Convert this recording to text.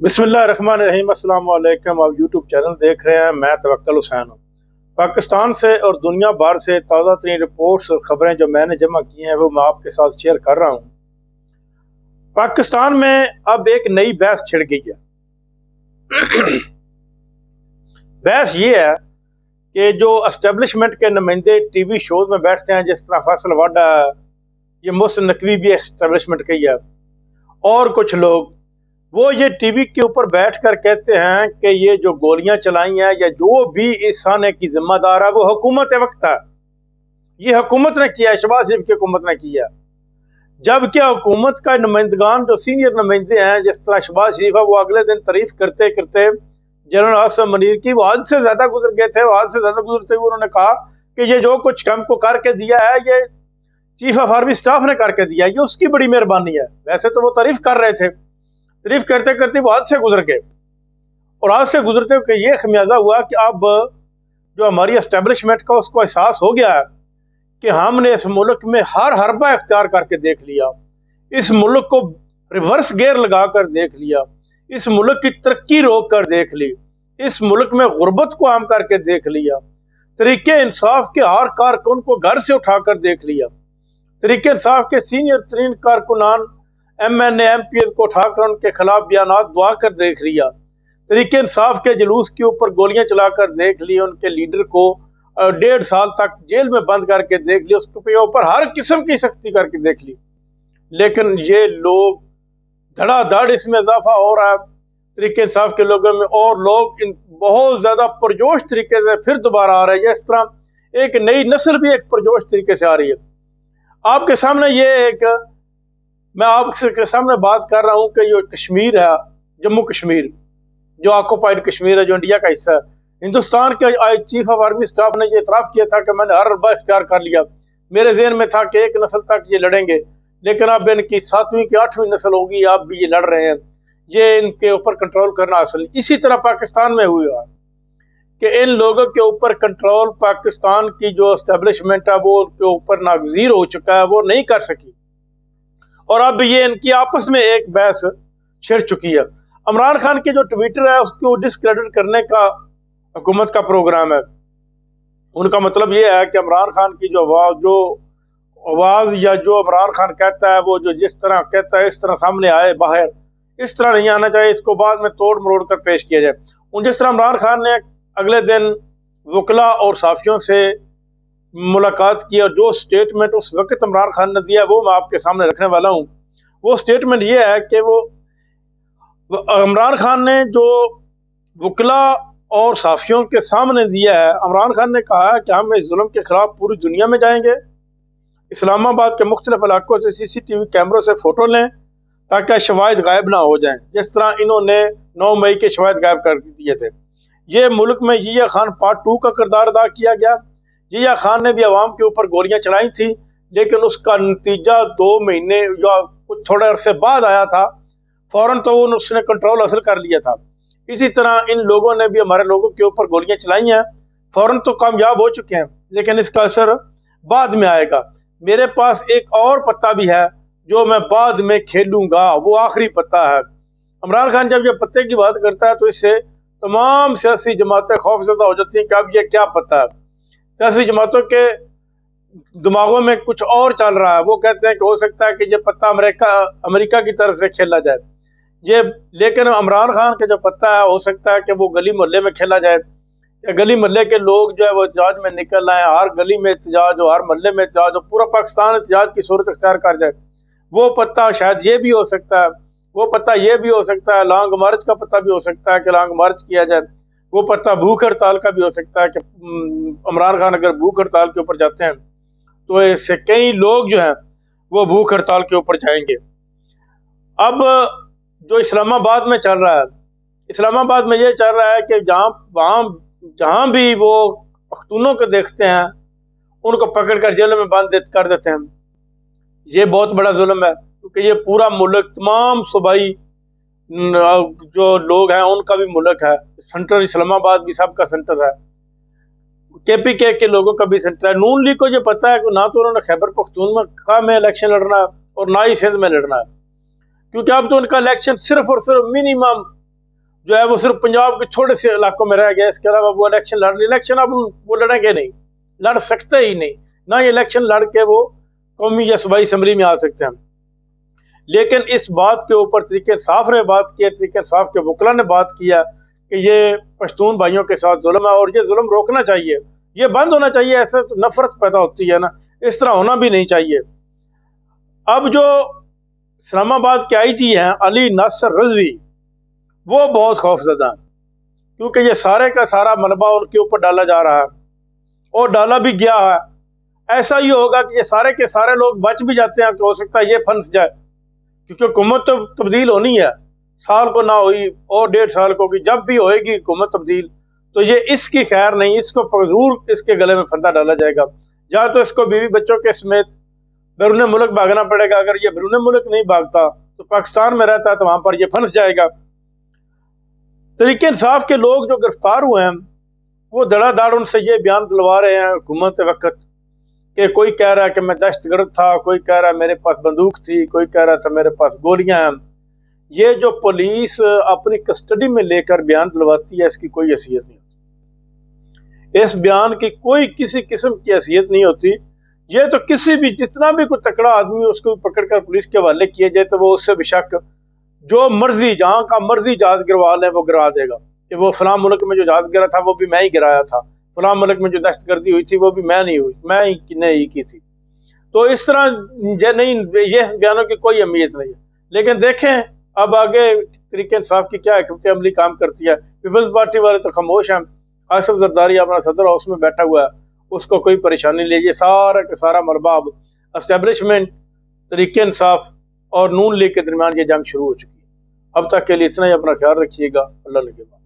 बिस्मिल्लाहिर्रहमानिर्रहीम। अस्सलाम वालेकुम। आप यूट्यूब चैनल देख रहे हैं। मैं तवक्कल हुसैन हूँ। पाकिस्तान से और दुनिया भर से ताज़ा तरीन रिपोर्ट्स और ख़बरें जो मैंने जमा की हैं वो मैं आपके साथ शेयर कर रहा हूँ। पाकिस्तान में अब एक नई बहस छिड़ गई है। बहस ये है कि जो एस्टेब्लिशमेंट के नुमाइंदे टीवी शोज में बैठते हैं, जिस तरह फैसल वाडा, ये मोहसिन नकवी भी एस्टेब्लिशमेंट का ही है, और कुछ लोग वो ये टीवी के ऊपर बैठकर कहते हैं कि ये जो गोलियां चलाई हैं या जो भी इस आने की जिम्मेदार है वो हुकूमत वक्त है, ये हुकूमत ने किया है, शहबाज शरीफ की हुकूमत ने किया। जबकि हुकूमत का नुमाइंदगान जो सीनियर नुमाइंदे हैं, जिस तरह शहबाज शरीफ है, वो अगले दिन तारीफ करते करते जनरल आसिम मुनीर की वो हद से ज्यादा गुजर गए थे। हद से ज्यादा गुजरते हुए उन्होंने कहा कि ये जो कुछ हमको करके दिया है ये चीफ ऑफ आर्मी स्टाफ ने करके दिया, ये उसकी बड़ी मेहरबानी है। वैसे तो वो तारीफ कर रहे थे, तारीफ करते करते वो हाथ से गुजर गए, और हाथ से गुजरते हुए ये खमियाजा हुआ कि अब जो हमारी एस्टेब्लिशमेंट का उसको एहसास हो गया है कि हमने इस मुल्क में हर हरबा इख्तियार करके देख लिया, इस मुल्क को रिवर्स गेयर लगा कर देख लिया, इस मुल्क की तरक्की रोक कर देख ली, इस मुल्क में गुर्बत को आम करके देख लिया, तरीके इंसाफ के हर कारकुन को घर से उठाकर देख लिया, तरीके इंसाफ के सीनियर तरीन कारकुनान MNA MPs को उठाकर उनके खिलाफ बयानात दुआ कर देख लिया, तरीके इंसाफ के जुलूस के ऊपर गोलियां चलाकर देख ली, उनके लीडर को 1.5 साल तक जेल में बंद करके देख लिया, उसके ऊपर हर किस्म की सख्ती करके देख ली। लेकिन ये लोग धड़ाधड़ इसमें इजाफा हो रहा है तरीके इंसाफ के लोगों में, और लोग इन बहुत ज्यादा पुरजोश तरीके से फिर दोबारा आ रहे हैं। इस तरह एक नई नस्ल भी एक पुरजोश तरीके से आ रही है। आपके सामने मैं आपके सामने बात कर रहा हूं कि जो कश्मीर है, जम्मू कश्मीर जो ऑक्युपाइड कश्मीर है, जो इंडिया का हिस्सा है, हिंदुस्तान के चीफ ऑफ आर्मी स्टाफ ने ये इतराफ किया था कि मैंने हर रबा इख्तियार कर लिया। मेरे ज़हन में था कि एक नस्ल तक ये लड़ेंगे, लेकिन अब इनकी 7वीं की 8वीं नस्ल होगी, अब भी ये लड़ रहे हैं, ये इनके ऊपर कंट्रोल करना हासिल। इसी तरह पाकिस्तान में हुआ कि इन लोगों के ऊपर कंट्रोल पाकिस्तान की जो एस्टेब्लिशमेंट है वो उनके ऊपर नागजीर हो चुका है, वो नहीं कर सकी, और अब ये इनकी आपस में एक बहस छिड़ चुकी है। इमरान खान की जो ट्विटर है उसको डिस्क्रेडिट करने का हुकूमत का प्रोग्राम है। उनका मतलब ये है कि इमरान खान की जो आवाज या जो इमरान खान कहता है वो जो जिस तरह कहता है इस तरह सामने आए, बाहर इस तरह नहीं आना चाहिए, इसको बाद में तोड़ मरोड़ कर पेश किया जाए। उन जिस तरह इमरान खान ने अगले दिन वकला और साफियों से मुलाकात की, और जो स्टेटमेंट उस वक्त इमरान खान ने दिया वो मैं आपके सामने रखने वाला हूँ। वो स्टेटमेंट ये है कि वो इमरान खान ने जो वकला और साफियों के सामने दिया है, इमरान खान ने कहा है कि हम इस जुल्म के खिलाफ पूरी दुनिया में जाएंगे, इस्लामाबाद के मुख्तलिफ इलाकों से CCTV कैमरों से फोटो लें ताकि शवाहिद गायब ना हो जाएं, जिस तरह इन्होंने 9 मई के शवाहिद गायब कर दिए थे। ये मुल्क में जिया खान पार्ट 2 का किरदार अदा किया गया। जिया खान ने भी अवाम के ऊपर गोलियां चलाई थी, लेकिन उसका नतीजा 2 महीने या कुछ थोड़े अरसे बाद आया था, फौरन तो उसने कंट्रोल हासिल कर लिया था। इसी तरह इन लोगों ने भी हमारे लोगों के ऊपर गोलियां चलाई हैं, फौरन तो कामयाब हो चुके हैं, लेकिन इसका असर बाद में आएगा। मेरे पास एक और पत्ता भी है जो मैं बाद में खेलूंगा, वो आखिरी पत्ता है। इमरान खान जब ये पत्ते की बात करता है तो इससे तमाम सियासी जमातें खौफजदा हो जाती हैं कि अब ये क्या पत्ता है। सियासी जमातों के दिमागों में कुछ और चल रहा है, वो कहते हैं कि हो सकता है कि ये पत्ता अमेरिका की तरफ से खेला जाए ये, लेकिन इमरान खान का जो पत्ता है हो सकता है कि वो गली मोहल्ले में खेला जाए, या गली मोहल्ले के लोग जो है वो एहतजाज में निकल आए, हर गली में एहतजाज हो, हर मोहल्ले में एहतजाज हो, पूरा पाकिस्तान एहतजाज की सूरत अख्तियार कर जाए। वो पत्ता शायद ये भी हो सकता है, वो पत्ता ये भी हो सकता है, लॉन्ग मार्च का पत्ता भी हो सकता है कि लॉन्ग मार्च किया जाए। वो पत्ता भूख हड़ताल का भी हो सकता है कि इमरान खान अगर भूख हड़ताल के ऊपर जाते हैं तो इससे कई लोग जो हैं वो भूख हड़ताल के ऊपर जाएंगे। अब जो इस्लामाबाद में चल रहा है, इस्लामाबाद में ये चल रहा है कि जहाँ भी वो पख्तूनों को देखते हैं उनको पकड़ कर जेल में बंद कर देते हैं। ये बहुत बड़ा जुल्म है, क्योंकि ये पूरा मुल्क, तमाम सूबाई जो लोग हैं उनका भी मुल्क है, सेंटर इस्लामाबाद भी सबका सेंटर है, KPK के लोगों का भी सेंटर है। नून लीग को ये पता है कि ना तो उन्होंने खैबर पख्तूनख्वा में इलेक्शन लड़ना है और ना ही सिंध में लड़ना है, क्योंकि अब तो उनका इलेक्शन सिर्फ और सिर्फ मिनिमम جو ہے وہ صرف پنجاب کے چھوٹے سے علاقوں میں رہ گیا، اس کے علاوہ وہ الیکشن اب وہ لڑیں گے نہیں، لڑ سکتے ہی نہیں، نہ یہ الیکشن لڑ کے وہ قومی یا صوبائی اسمبلی میں آ سکتے ہیں۔ لیکن اس بات کے اوپر تحریک انصاف نے بات کی ہے، تحریک انصاف کے وکلا نے بات کیا کہ یہ پشتون بھائیوں کے ساتھ ظلم ہے اور یہ ظلم روکنا چاہیے، یہ بند ہونا چاہیے، ایسے تو نفرت پیدا ہوتی ہے نا، اس طرح ہونا بھی نہیں چاہیے۔ اب جو اسلام آباد کے آئی جی ہیں علی ناصر رضوی، وہ بہت خوف زدہ ہیں، کیونکہ یہ سارے کا سارا ملبہ ان کے اوپر ڈالا جا رہا ہے اور ڈالا بھی گیا ہے۔ ایسا ہی ہوگا کہ یہ سارے کے سارے لوگ بچ بھی جاتے ہیں کہ ہو سکتا ہے یہ پھنس جائے، کیونکہ حکومت تو تبدیل ہونی ہے، سال کو نہ ہوئی اور 1.5 سال کو ہوگی، جب بھی ہوئے گی حکومت تبدیل تو یہ اس کی خیر نہیں، اس کو ضرور اس کے گلے میں پھندا ڈالا جائے گا، جہاں تو اس کو بیوی بچوں کے سمیت بیرون ملک بھاگنا پڑے گا۔ اگر یہ بیرون ملک نہیں بھاگتا تو پاکستان میں رہتا ہے تو وہاں پر یہ پھنس جائے گا۔ تحریک انصاف کے لوگ جو گرفتار ہوئے ہیں وہ دڑا داڑ ان سے یہ بیان دلوا رہے ہیں حکومت وقت کہ کوئی کہہ رہا ہے کہ میں دہشت گرد تھا، کوئی کہہ رہا ہے میرے پاس بندوق تھی، کوئی کہہ رہا تھا میرے پاس گولیاں ہیں۔ یہ جو پولیس اپنی کسٹڈی میں لے کر بیان دلواتی ہے اس کی کوئی حیثیت نہیں ہوتی، اس بیان کی کوئی کسی قسم کی حیثیت نہیں ہوتی۔ یہ تو کسی بھی جتنا بھی کوئی تکڑا آدمی اس کو پکڑ کر پولیس کے حوالے کیے جائے تو وہ اس سے بے شک جو مرضی جہاں کا مرضی جہاز گروا لیں وہ گرا دے گا کہ وہ فلاں ملک میں جو جہاز گرا تھا وہ بھی میں ہی گرایا تھا، فلاں ملک میں جو دہشت گردی ہوئی تھی وہ بھی میں نہیں ہوئی، میں ہی کی تھی۔ تو اس طرح نہیں، یہ بیانوں کی کوئی اہمیت نہیں ہے۔ لیکن دیکھیں اب آگے تحریک انصاف کی کیا حکمت عملی کام کرتی ہے۔ پیپلز پارٹی والے تو خاموش ہیں، آصف زرداری اپنا صدر ہاؤس میں بیٹھا ہوا ہے، اس کو کوئی پریشانی نہیں۔ یہ سارا کا سارا ملبہ اب اسٹیبلشمنٹ، تحریک انصاف اور نون لیگ کے درمیان یہ جنگ شروع ہو چکی ہے۔ اب تک کے لیے اتنا ہی، اپنا خیال رکھیے گا، اللہ نگہبان۔